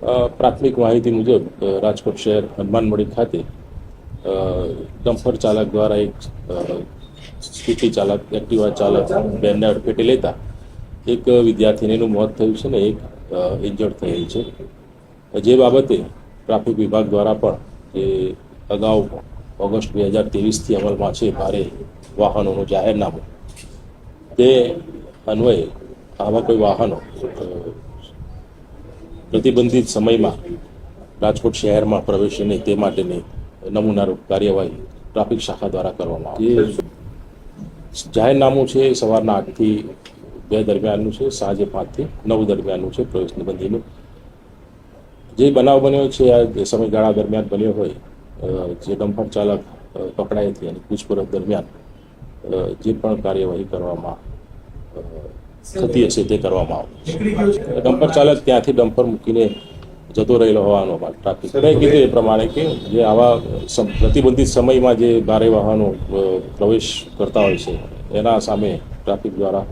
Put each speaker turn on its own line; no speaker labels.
પ્રાથમિક માહિતી મુજબ રાજકોટ શહેર હનુમાનમળી ખાતે ડમ્પર ચાલક દ્વારા એક સ્કૂટી ચાલક એક્ટિવા ચાલક બેનને અડફેટે લેતા એક વિદ્યાર્થીનીનું મોત થયું છે ને એક ઇન્જર્ડ થયેલ છે। જે બાબતે ટ્રાફિક વિભાગ દ્વારા પણ જે અગાઉ ઓગસ્ટ 2023થી અમલમાં છે ભારે વાહનોનું જાહેરનામું, તે અન્વયે આવા કોઈ વાહનો પ્રતિબંધિત સમયમાં રાજકોટ શહેરમાં પ્રવેશે નહીં તે માટેની નમૂનારૂપ કાર્યવાહી ટ્રાફિક શાખા દ્વારા કરવામાં આવે છે। જાહેરનામું છે સવારના 8 થી 2 દરમિયાનનું છે, સાંજે 5 થી 9 દરમિયાનનું છે પ્રવેશ નિબંધીનું। જે બનાવ બન્યો છે આ સમયગાળા દરમિયાન બન્યો હોય, જે ડમ્પર ચાલક પકડાય હતી અને પૂછપરછ દરમિયાન જે પણ કાર્યવાહી કરવામાં થતી હશે તે કરવામાં આવશે। ડમ્પર ચાલક ત્યાંથી ડમ્પર મૂકીને જતો રહેલો હોવાનો ટ્રાફિક કીધું એ પ્રમાણે કે જે આવા પ્રતિબંધિત સમયમાં જે ભારે વાહનો પ્રવેશ કરતા હોય છે એના સામે ટ્રાફિક દ્વારા